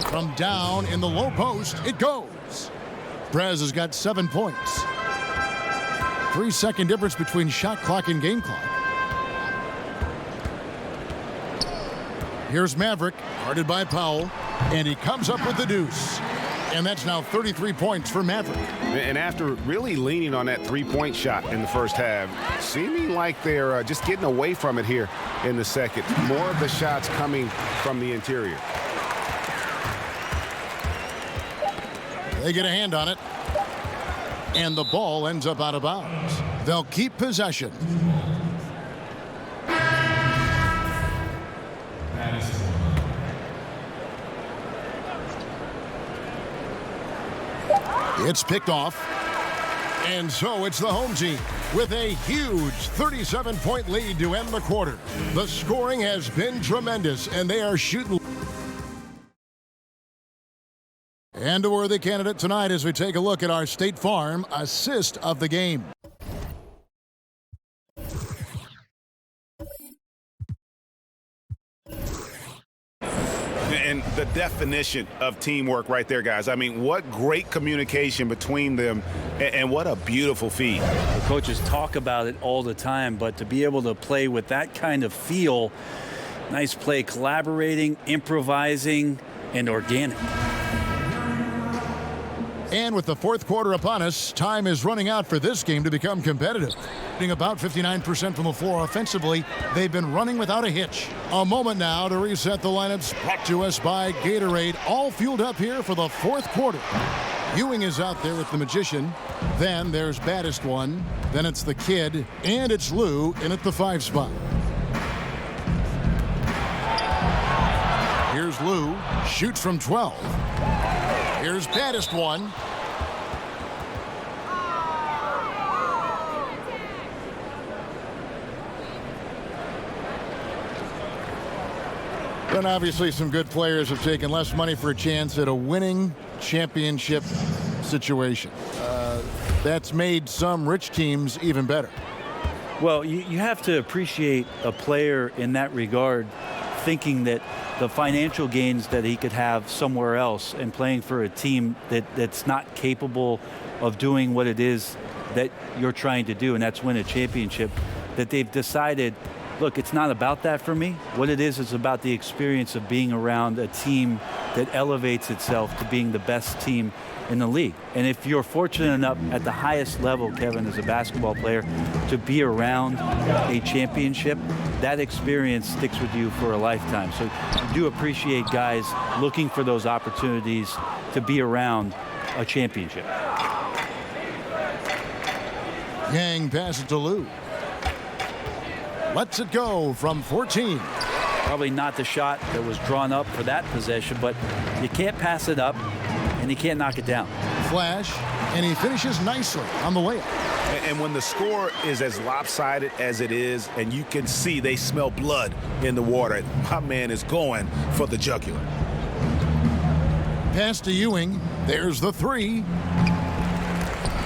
From down in the low post, it goes. Prez has got 7 points. 3-second difference between shot clock and game clock. Here's Maverick, guarded by Powell, and he comes up with the deuce. And that's now 33 points for Maverick. And after really leaning on that three-point shot in the first half, seeming like they're just getting away from it here in the second. More of the shots coming from the interior. They get a hand on it. And the ball ends up out of bounds. They'll keep possession. It's picked off. And so it's the home team with a huge 37-point lead to end the quarter. The scoring has been tremendous, and they are shooting. And a worthy candidate tonight as we take a look at our State Farm assist of the game. And the definition of teamwork right there, guys. I mean, what great communication between them, and what a beautiful feed. The coaches talk about it all the time, but to be able to play with that kind of feel, nice play, collaborating, improvising, and organic. And with the fourth quarter upon us, time is running out for this game to become competitive. Being about 59% from the floor offensively, they've been running without a hitch. A moment now to reset the lineups, brought to us by Gatorade, all fueled up here for the fourth quarter. Ewing is out there with the Magician. Then there's Baddest One. Then it's the Kid, and it's Lou in at the 5 spot. Here's Lou, Shoots from 12. Here's baddest one. And obviously some good players have taken less money for a chance at a winning championship situation. That's made some rich teams even better. Well, you have to appreciate a player in that regard, thinking that the financial gains that he could have somewhere else and playing for a team that's not capable of doing what it is that you're trying to do, and that's win a championship, that they've decided, look, it's not about that for me. What it is about the experience of being around a team that elevates itself to being the best team in the league. And if you're fortunate enough at the highest level, Kevin, as a basketball player, to be around a championship, that experience sticks with you for a lifetime. So I do appreciate guys looking for those opportunities to be around a championship. Yang passes to Lou. Lets it go from 14. Probably not the shot that was drawn up for that possession, but you can't pass it up and you can't knock it down. Flash, and he finishes nicely on the layup. And when the score is as lopsided as it is, and you can see they smell blood in the water, my man is going for the jugular. Pass to Ewing. There's the three.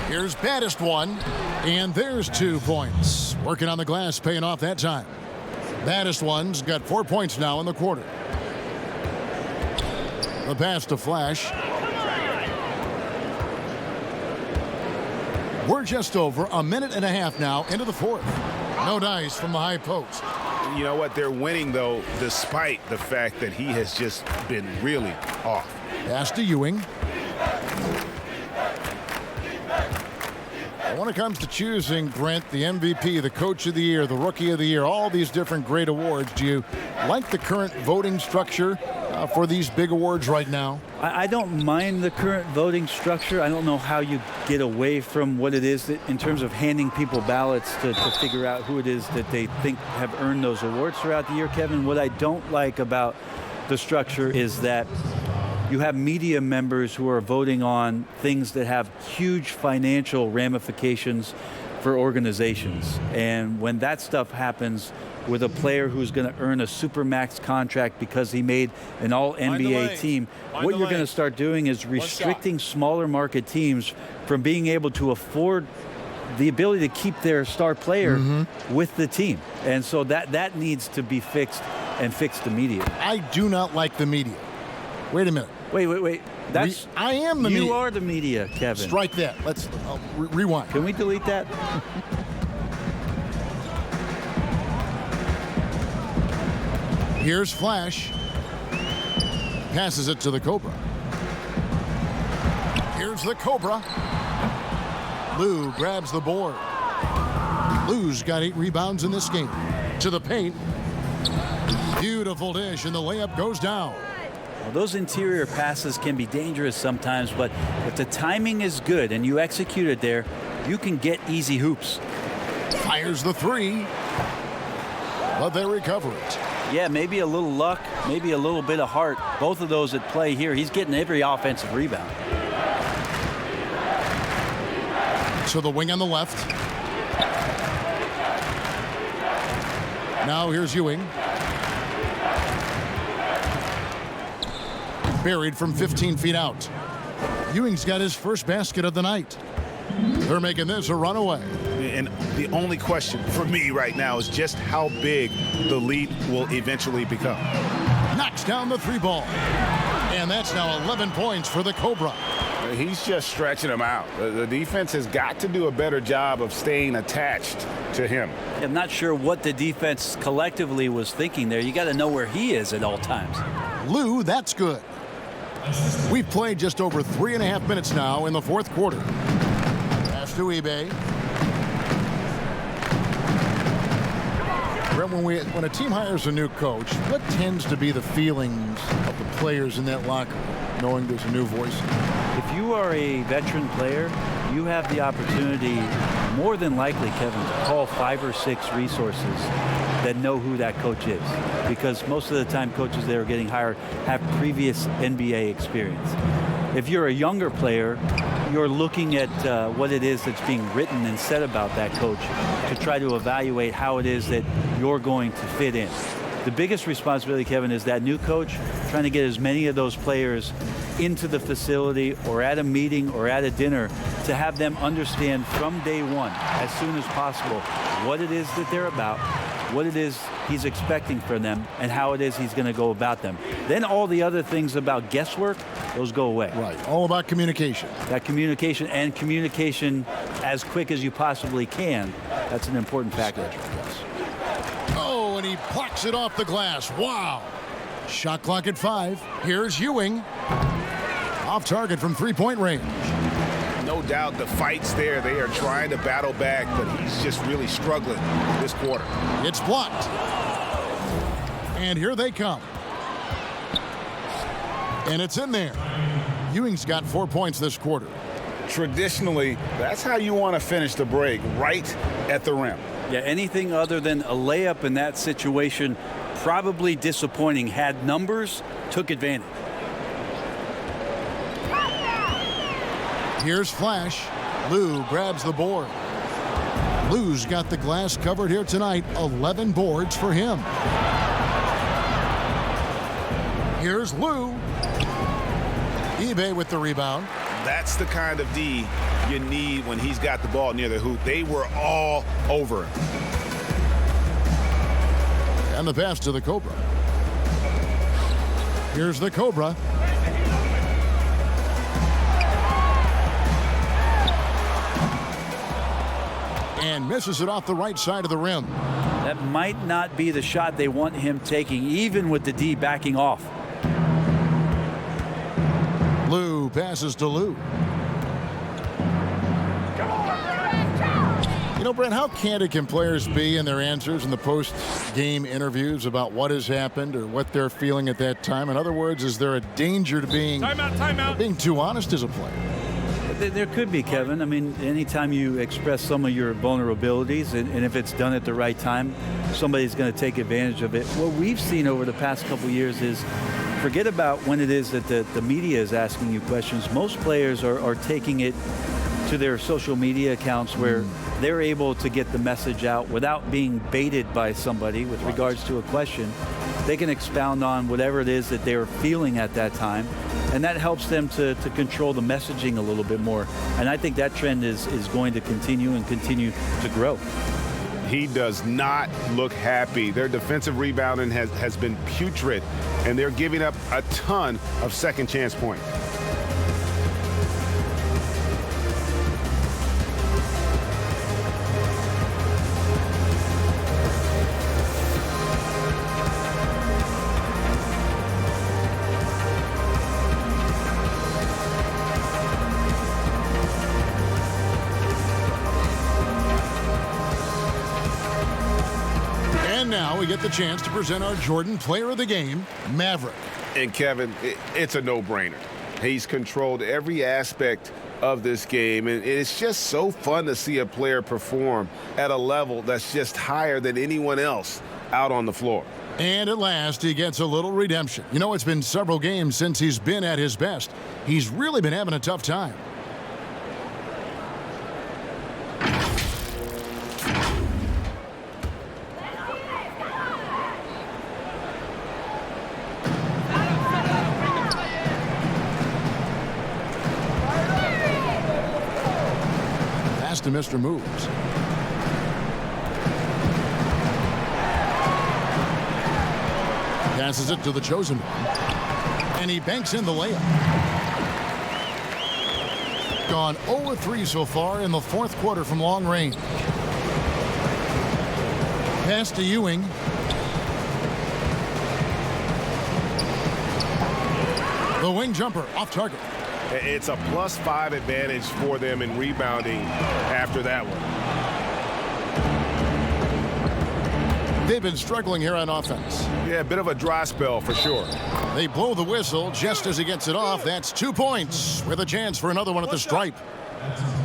Here's baddest one. And there's 2 points. Working on the glass, paying off that time. Baddest one's got 4 points now in the quarter. The pass to Flash. We're just over a minute and a half now into the fourth. No dice from the high post. You know what? They're winning, though, despite the fact that he has just been really off. Pass to Ewing. When it comes to choosing, Brent, the MVP, the Coach of the Year, the Rookie of the Year, all these different great awards, do you like the current voting structure for these big awards right now? I don't mind the current voting structure. I don't know how you get away from what it is that, in terms of handing people ballots to figure out who it is that they think have earned those awards throughout the year, Kevin. What I don't like about the structure is that you have media members who are voting on things that have huge financial ramifications for organizations. And when that stuff happens with a player who's going to earn a supermax contract because he made an all-NBA team, what you're going to start doing is restricting smaller market teams from being able to afford the ability to keep their star player with the team. And so that needs to be fixed, and fixed immediately. I do not like the media. Wait a minute. Wait. I am the media. You are the media, Kevin. Strike that. Let's rewind. Can we delete that? Here's Flash. Passes it to the Cobra. Here's the Cobra. Lou grabs the board. Lou's got 8 rebounds in this game. To the paint. Beautiful dish, and the layup goes down. Well, those interior passes can be dangerous sometimes, but if the timing is good and you execute it there, you can get easy hoops. Fires the 3. But they recover it. Yeah, maybe a little luck, maybe a little bit of heart. Both of those at play here. He's getting every offensive rebound. So the wing on the left. Now here's Ewing. Buried from 15 feet out. Ewing's got his first basket of the night. They're making this a runaway. And the only question for me right now is just how big the lead will eventually become. Knocks down the 3 ball. And that's now 11 points for the Cobra. He's just stretching him out. The defense has got to do a better job of staying attached to him. I'm not sure what the defense collectively was thinking there. You got to know where he is at all times. Lou, that's good. We've played just over 3.5 minutes now in the fourth quarter. Pass to eBay. When a team hires a new coach, what tends to be the feelings of the players in that locker room, knowing there's a new voice? If you are a veteran player, you have the opportunity, more than likely, Kevin, to call 5 or 6 resources that know who that coach is, because most of the time coaches that are getting hired have previous NBA experience. If you're a younger player, you're looking at what it is that's being written and said about that coach to try to evaluate how it is that you're going to fit in. The biggest responsibility, Kevin, is that new coach trying to get as many of those players into the facility or at a meeting or at a dinner to have them understand from day one, as soon as possible, what it is that they're about, what it is he's expecting from them, and how it is he's going to go about them. Then all the other things about guesswork, those go away. Right, all about communication. That communication, and communication as quick as you possibly can, that's an important factor. Yes. Oh, and he plucks it off the glass. Wow. Shot clock at 5. Here's Ewing. Off target from three-point range. No doubt the fight's there. They are trying to battle back, but he's just really struggling this quarter. It's blocked. And here they come. And it's in there. Ewing's got 4 points this quarter. Traditionally, that's how you want to finish the break, right at the rim. Yeah, anything other than a layup in that situation, probably disappointing. Had numbers, took advantage. Here's Flash. Lou grabs the board. Lou's got the glass covered here tonight. 11 boards for him. Here's Lou. eBay with the rebound. That's the kind of D you need when he's got the ball near the hoop. They were all over him. And the pass to the Cobra. Here's the Cobra. And misses it off the right side of the rim. That might not be the shot they want him taking, even with the D backing off. Lou passes to Lou. You know, Brent, how candid can players be in their answers in the post-game interviews about what has happened or what they're feeling at that time? In other words, is there a danger to being too honest as a player? There could be, Kevin. I mean, anytime you express some of your vulnerabilities, and if it's done at the right time, somebody's going to take advantage of it. What we've seen over the past couple of years is, forget about when it is that the media is asking you questions. Most players are taking it to their social media accounts where they're able to get the message out without being baited by somebody with regards to a question. They can expound on whatever it is that they're feeling at that time, and that helps them to control the messaging a little bit more. And I think that trend is going to continue and continue to grow. He does not look happy. Their defensive rebounding has been putrid, and they're giving up a ton of second chance points. Now we get the chance to present our Jordan Player of the Game, Maverick. And Kevin, it's a no-brainer. He's controlled every aspect of this game, and it's just so fun to see a player perform at a level that's just higher than anyone else out on the floor. And at last, he gets a little redemption. You know, it's been several games since he's been at his best. He's really been having a tough time. To Mr. Moves. Passes it to the chosen one. And he banks in the layup. Gone 0-3 so far in the fourth quarter from long range. Pass to Ewing. The wing jumper off target. It's a +5 advantage for them in rebounding after that one. They've been struggling here on offense. Yeah, a bit of a dry spell for sure. They blow the whistle just as he gets it off. That's 2 points with a chance for another one at the stripe.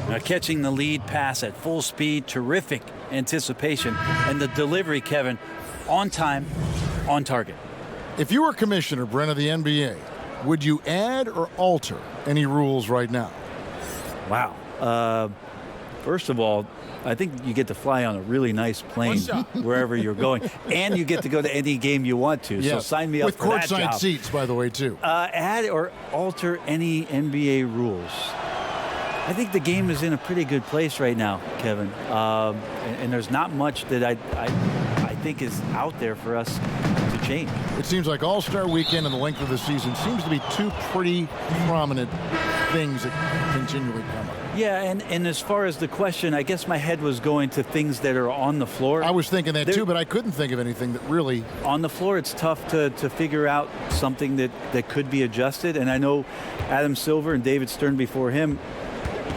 Now catching the lead pass at full speed, terrific anticipation, and the delivery, Kevin, on time, on target. If you were commissioner, Brent, of the NBA, would you add or alter any rules right now? Wow. First of all, I think you get to fly on a really nice plane wherever you're going, and you get to go to any game you want to. Yes. So sign me up with for that courtside job. seats, by the way, too. Add or alter any NBA rules. I think the game is in a pretty good place right now, Kevin. And there's not much that I think is out there for us to change. It seems like All-Star Weekend and the length of the season seems to be two pretty prominent things that continually come up. Yeah, and as far as the question, I guess my head was going to things that are on the floor. I was thinking that too, but I couldn't think of anything that really... On the floor, it's tough to figure out something that could be adjusted. And I know Adam Silver and David Stern before him,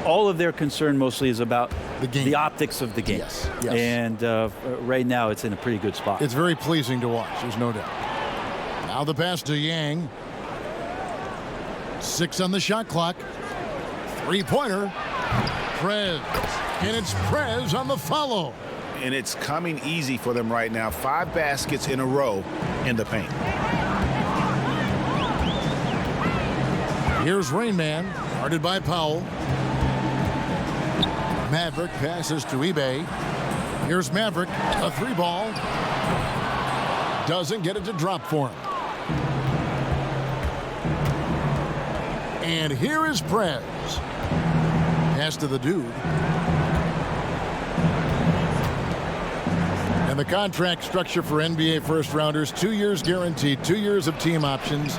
all of their concern mostly is about the game, the optics of the game. Yes. And right now, it's in a pretty good spot. It's very pleasing to watch, there's no doubt. Now the pass to Yang. 6 on the shot clock. Three-pointer. Prez. And it's Prez on the follow. And it's coming easy for them right now. 5 baskets in a row in the paint. Here's Rain Man, guarded by Powell. Maverick passes to eBay. Here's Maverick, a 3-ball. Doesn't get it to drop for him. And here is Prez. Pass to the dude. And the contract structure for NBA first-rounders, 2 years guaranteed, 2 years of team options,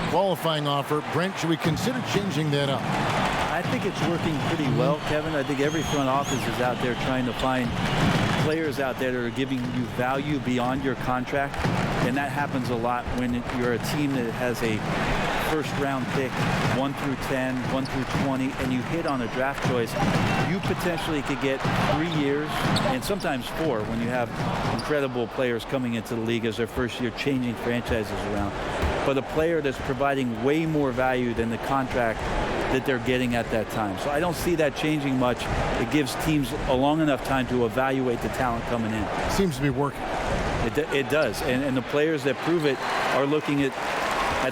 qualifying offer. Brent, should we consider changing that up? I think it's working pretty well, Kevin. I think every front office is out there trying to find players out there that are giving you value beyond your contract. And that happens a lot when you're a team that has a first-round pick, 1 through 10, 1 through 20, and you hit on a draft choice. You potentially could get 3 years and sometimes 4 when you have incredible players coming into the league as their first year, changing franchises around. But a player that's providing way more value than the contract that they're getting at that time. So I don't see that changing much. It gives teams a long enough time to evaluate the talent coming in. Seems to be working. It does. And the players that prove it are looking at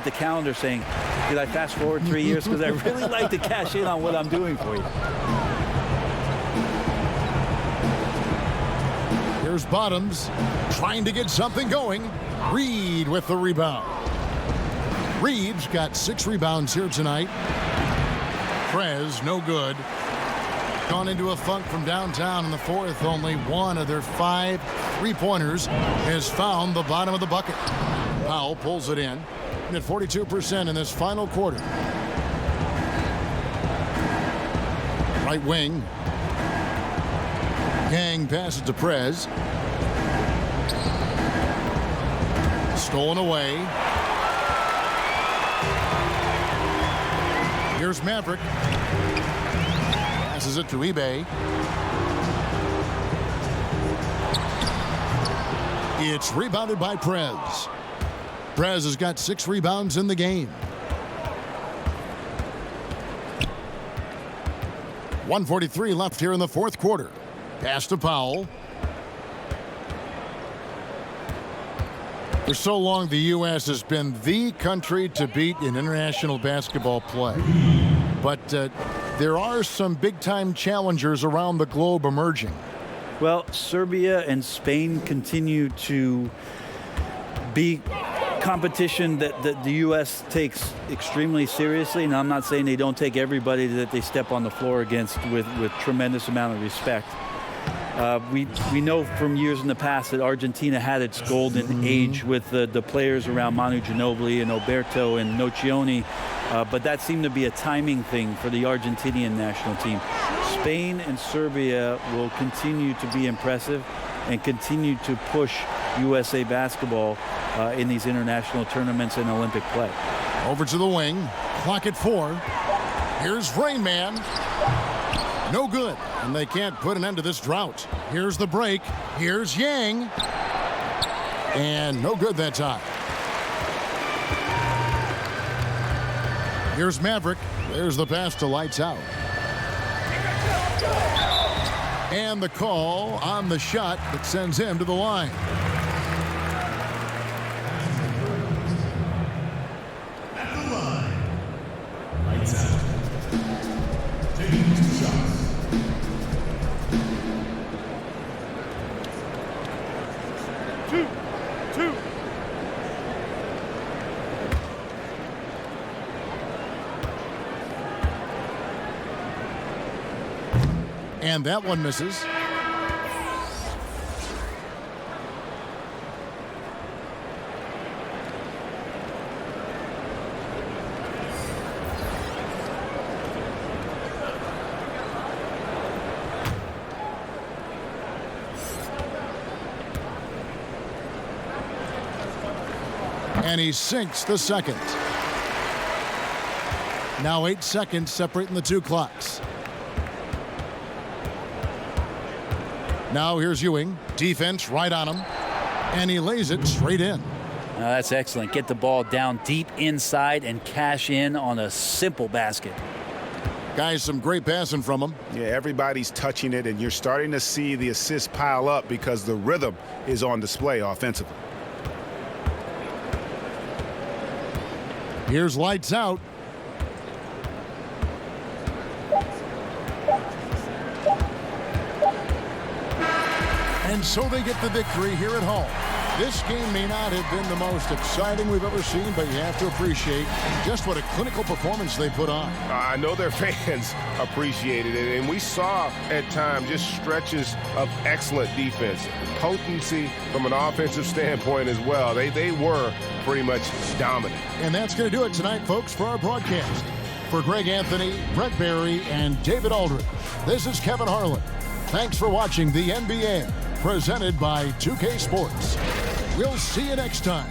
the calendar saying, did I fast forward 3 years? Because I really like to cash in on what I'm doing for you. Here's Bottoms trying to get something going. Reed with the rebound. Reed's got 6 rebounds here tonight. Prez, no good. Gone into a funk from downtown in the fourth. Only one of their 5 3-pointers has found the bottom of the bucket. Powell pulls it in. At 42% in this final quarter. Right wing. Yang passes to Prez. Stolen away. Here's Maverick. Passes it to eBay. It's rebounded by Prez. Prez has got 6 rebounds in the game. 1:43 left here in the fourth quarter. Pass to Powell. For so long, the U.S. has been the country to beat in international basketball play. But there are some big-time challengers around the globe emerging. Well, Serbia and Spain continue to be competition that the U.S. takes extremely seriously, and I'm not saying they don't take everybody that they step on the floor against with tremendous amount of respect. We know from years in the past that Argentina had its golden age with the players around Manu Ginobili and Oberto and Nocioni, but that seemed to be a timing thing for the Argentinian national team. Spain and Serbia will continue to be impressive and continue to push USA basketball in these international tournaments and Olympic play. Over to the wing. Clock at 4. Here's Rain Man. No good. And they can't put an end to this drought. Here's the break. Here's Yang. And no good that time. Here's Maverick. There's the pass to Lights Out. And the call on the shot that sends him to the line. And that one misses. And he sinks the second. Now 8 seconds separating the two clocks. Now here's Ewing. Defense right on him. And he lays it straight in. That's excellent. Get the ball down deep inside and cash in on a simple basket. Guys, some great passing from him. Yeah, everybody's touching it, and you're starting to see the assists pile up because the rhythm is on display offensively. Here's lights out. And so they get the victory here at home. This game may not have been the most exciting we've ever seen, but you have to appreciate just what a clinical performance they put on. I know their fans appreciated it, and we saw at times just stretches of excellent defense. Potency from an offensive standpoint as well. They were pretty much dominant. And that's going to do it tonight, folks, for our broadcast. For Greg Anthony, Brett Barry, and David Aldridge, this is Kevin Harlan. Thanks for watching the NBA, presented by 2K Sports. We'll see you next time.